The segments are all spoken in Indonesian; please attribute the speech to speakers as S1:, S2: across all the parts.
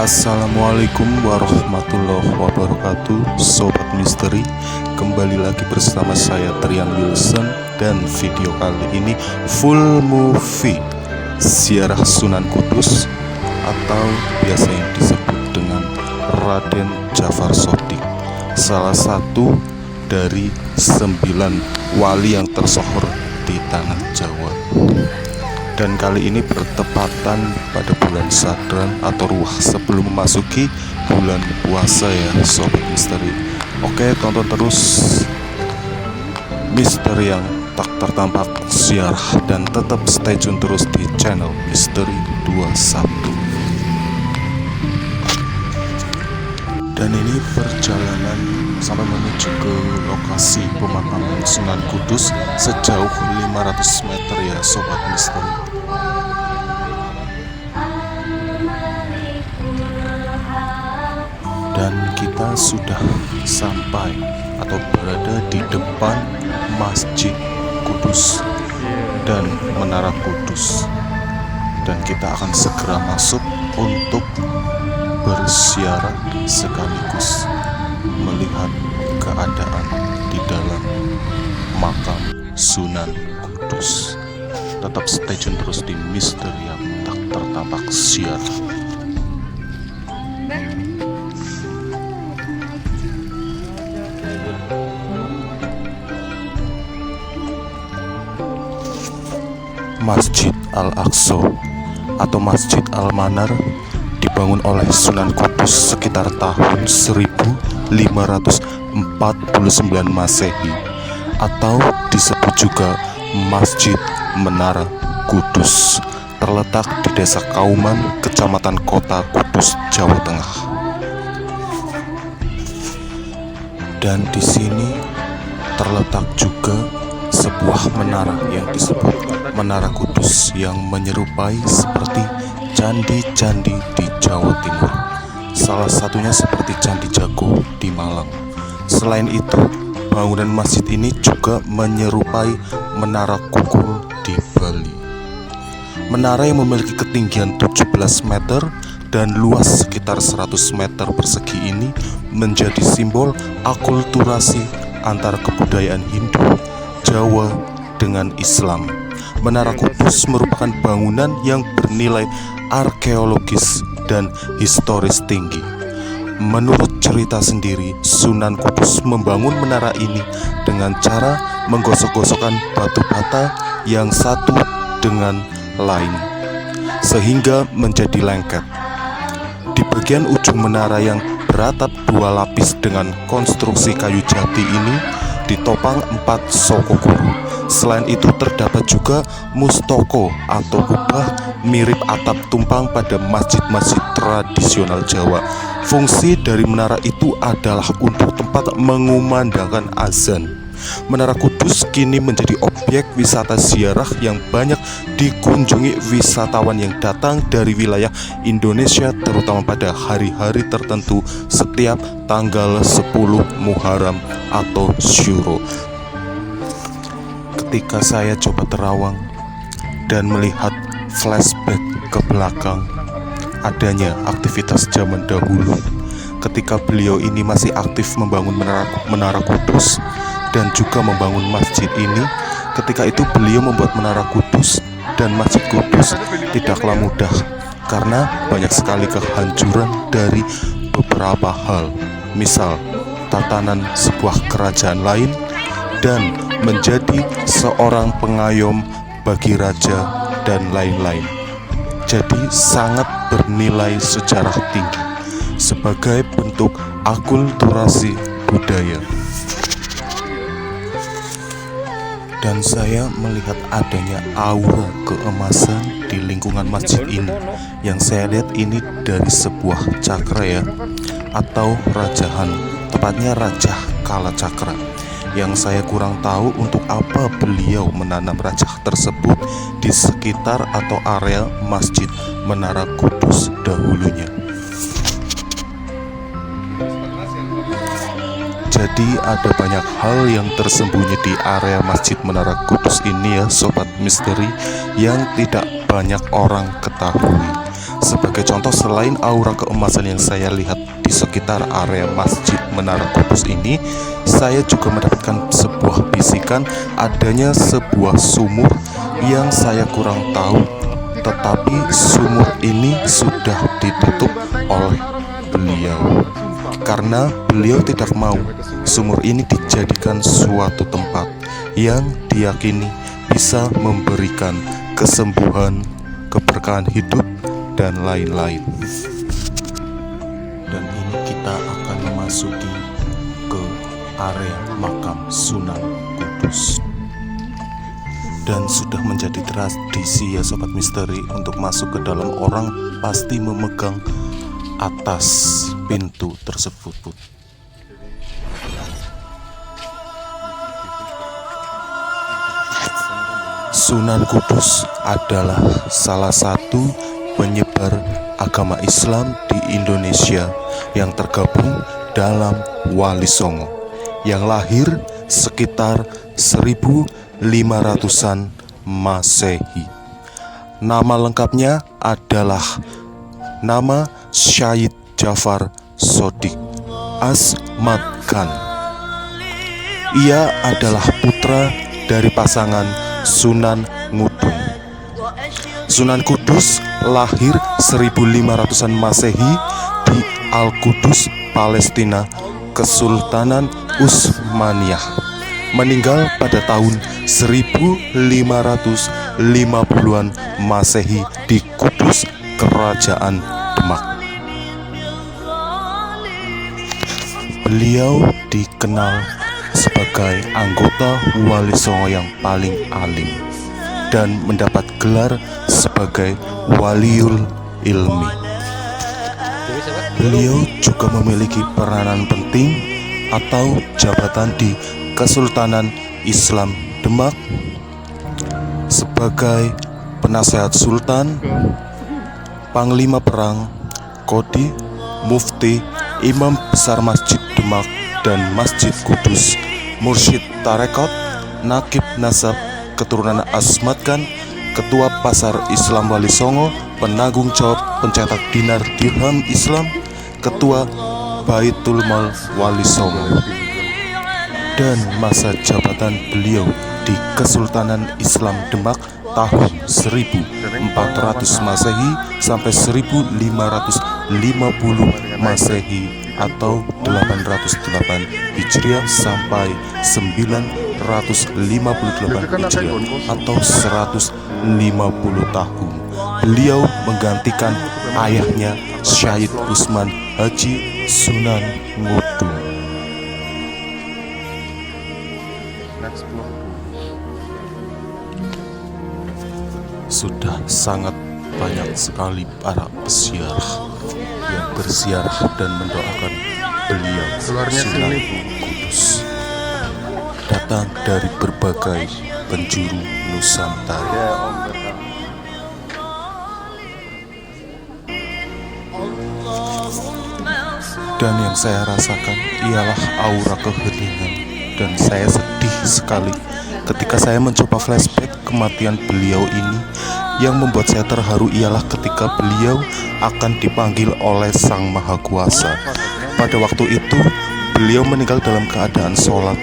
S1: Assalamualaikum warahmatullahi wabarakatuh, Sobat Misteri. Kembali lagi bersama saya Trian Wilson. Dan video kali ini full movie Ziarah Sunan Kudus atau biasa yang disebut dengan Raden Djafar Shodiq, salah satu dari 9 wali yang tersohor di tanah Jawa. Dan kali ini bertepatan pada bulan Syadran atau Ruah sebelum memasuki bulan puasa ya Sobat Misteri. Oke, tonton terus misteri yang tak tertampak ziarah dan tetap stay tune terus di channel Misteri 21. Dan ini perjalanan sampai menuju ke lokasi pemakaman Sunan Kudus sejauh 500 meter ya Sobat Misteri. Dan kita sudah sampai atau berada di depan Masjid Kudus dan Menara Kudus. Dan kita akan segera masuk untuk berziarah sekaligus melihat keadaan di dalam makam Sunan Kudus. Tetap stay tune terus di misteri yang tak tertampak ziarah. Masjid Al-Aqsa atau Masjid Al-Manar dibangun oleh Sunan Kudus sekitar tahun 1549 Masehi atau disebut juga Masjid Menara Kudus, terletak di Desa Kauman, Kecamatan Kota Kudus, Jawa Tengah. Dan di sini terletak juga sebuah menara yang disebut Menara Kudus yang menyerupai seperti candi-candi di Jawa Timur. Salah satunya seperti Candi Jago di Malang. Selain itu, bangunan masjid ini juga menyerupai Menara Kukul di Bali. Menara yang memiliki ketinggian 17 meter dan luas sekitar 100 meter persegi ini menjadi simbol akulturasi antara kebudayaan Hindu, Jawa dengan Islam. Menara Kudus merupakan bangunan yang bernilai arkeologis dan historis tinggi. Menurut cerita sendiri, Sunan Kudus membangun menara ini dengan cara menggosok-gosokkan batu bata yang satu dengan lain sehingga menjadi lengket. Di bagian ujung menara yang beratap 2 lapis dengan konstruksi kayu jati ini ditopang 4 sokoguru. Selain itu terdapat juga mustoko atau kubah mirip atap tumpang pada masjid-masjid tradisional Jawa. Fungsi dari menara itu adalah untuk tempat mengumandangkan azan. Menara Kudus kini menjadi objek wisata ziarah yang banyak dikunjungi wisatawan yang datang dari wilayah Indonesia, terutama pada hari-hari tertentu setiap tanggal 10 Muharram atau Syuro. Ketika saya coba terawang dan melihat flashback ke belakang adanya aktivitas zaman dahulu ketika beliau ini masih aktif membangun Menara Kudus dan juga membangun masjid ini. Ketika itu beliau membuat Menara Kudus dan Masjid Kudus tidaklah mudah karena banyak sekali kehancuran dari beberapa hal, misal tatanan sebuah kerajaan lain dan menjadi seorang pengayom bagi raja dan lain-lain. Jadi sangat bernilai sejarah tinggi sebagai bentuk akulturasi budaya. Dan saya melihat adanya aura keemasan di lingkungan masjid ini. Yang saya lihat ini dari sebuah cakra ya, atau rajahan, tepatnya Rajah Kala Cakra. Yang saya kurang tahu untuk apa beliau menanam rajah tersebut di sekitar atau area Masjid Menara Kudus dahulunya. Jadi ada banyak hal yang tersembunyi di area Masjid Menara Kudus ini ya Sobat Misteri, yang tidak banyak orang ketahui. Sebagai contoh, selain aura keemasan yang saya lihat di sekitar area Masjid Menara Kudus ini, saya juga mendapatkan sebuah bisikan adanya sebuah sumur yang saya kurang tahu, tetapi sumur ini sudah ditutup oleh beliau karena beliau tidak mau sumur ini dijadikan suatu tempat yang diyakini bisa memberikan kesembuhan, keberkahan hidup, dan lain-lain. Dan ini kita akan memasuki ke area makam Sunan Kudus. Dan sudah menjadi tradisi ya Sobat Misteri, untuk masuk ke dalam orang pasti memegang atas pintu tersebut. Sunan Kudus adalah salah satu penyebar agama Islam di Indonesia yang tergabung dalam Wali Songo yang lahir sekitar 1500-an Masehi. Nama lengkapnya adalah nama Syahid Jafar Shodiq Asmad Khan. Ia adalah putra dari pasangan Sunan Ngudung. Sunan Kudus lahir 1500-an Masehi di Al-Qudus, Palestina, Kesultanan Utsmaniyah. Meninggal pada tahun 1550-an Masehi di Kudus, Kerajaan Demak. Beliau dikenal sebagai anggota Wali Songo yang paling alim dan mendapat gelar sebagai Waliul Ilmi. Beliau juga memiliki peranan penting atau jabatan di Kesultanan Islam Demak sebagai penasehat Sultan, Panglima Perang, Qodi, Mufti, Imam Besar Masjid Demak dan Masjid Kudus, Mursyid Tarekat, Nakib Nasab keturunan Asmad Khan, Ketua Pasar Islam Wali Songo, penanggung jawab pencetak dinar dirham Islam, Ketua Baitul Mal Wali Songo. Dan masa jabatan beliau di Kesultanan Islam Demak tahun 1400 Masehi sampai 1550 Masehi atau 808 Hijriah sampai 958 Hijriah atau 150 tahun. Beliau menggantikan ayahnya Syahid Usman Haji Sunan Ngudung. Sudah sangat banyak sekali para peziarah yang berziarah dan mendoakan beliau Sunan Kudus, datang dari berbagai penjuru Nusantara. Dan yang saya rasakan ialah aura keheningan, dan saya sedih sekali ketika saya mencoba flashback kematian beliau ini. Yang membuat saya terharu ialah ketika beliau akan dipanggil oleh Sang Maha Kuasa. Pada waktu itu beliau meninggal dalam keadaan sholat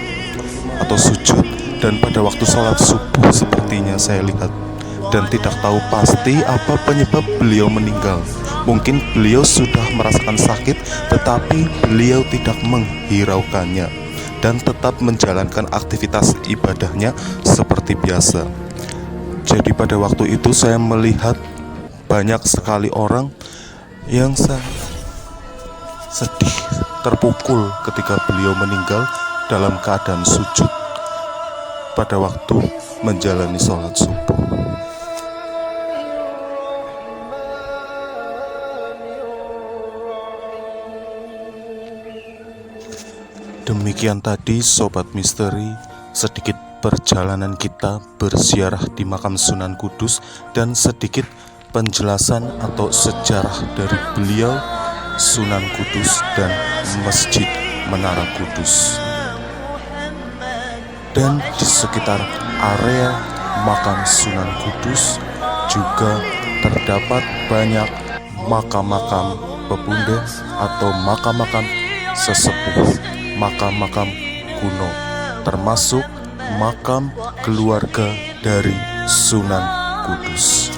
S1: atau sujud, dan pada waktu sholat subuh sepertinya saya lihat, dan tidak tahu pasti apa penyebab beliau meninggal. Mungkin beliau sudah merasakan sakit, tetapi beliau tidak menghiraukannya dan tetap menjalankan aktivitas ibadahnya seperti biasa. Jadi pada waktu itu saya melihat banyak sekali orang yang sedih, terpukul ketika beliau meninggal dalam keadaan sujud pada waktu menjalani sholat subuh. Demikian tadi Sobat Misteri, sedikit perjalanan kita berziarah di makam Sunan Kudus dan sedikit penjelasan atau sejarah dari beliau, Sunan Kudus dan Masjid Menara Kudus. Dan di sekitar area makam Sunan Kudus juga terdapat banyak makam-makam pebunda atau makam-makam sesepuh, makam-makam kuno, termasuk makam keluarga dari Sunan Kudus.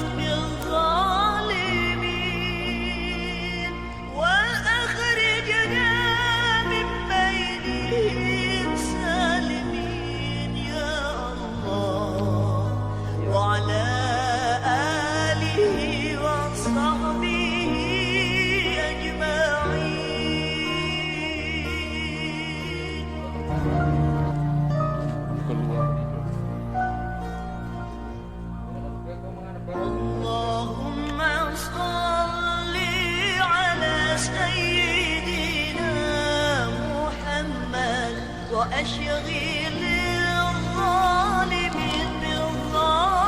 S2: وأشغل الظالمين بالظالمين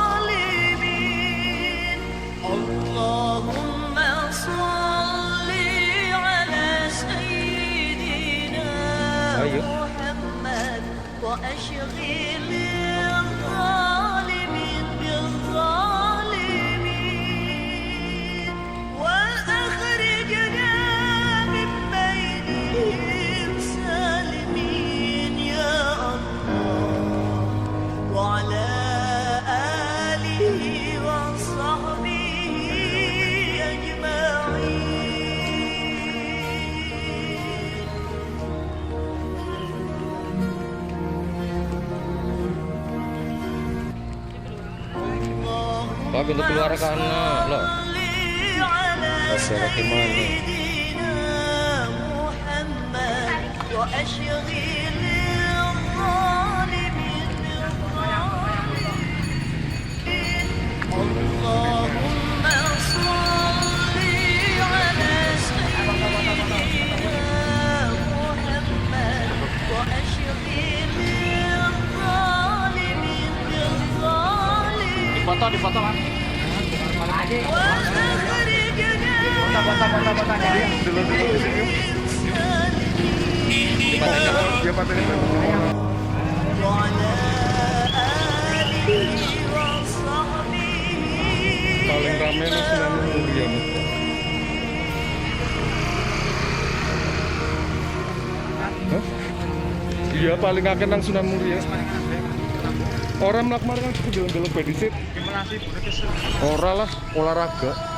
S2: اللهم صل على سيدنا محمد وأشغل الظالمين بالظالمين وأخرجنا من بينهم سالمين يا الله وعلى آله وصحبه
S3: Pak, pintu keluar kana loh. Masyarakat gimana?
S4: Dipoto kan?
S3: Paling ramai Sunan Muria. Iya, paling akeh nang Sunan Muria. Orang melakukan kan delok-delok bedisit. Ora lah, olahraga.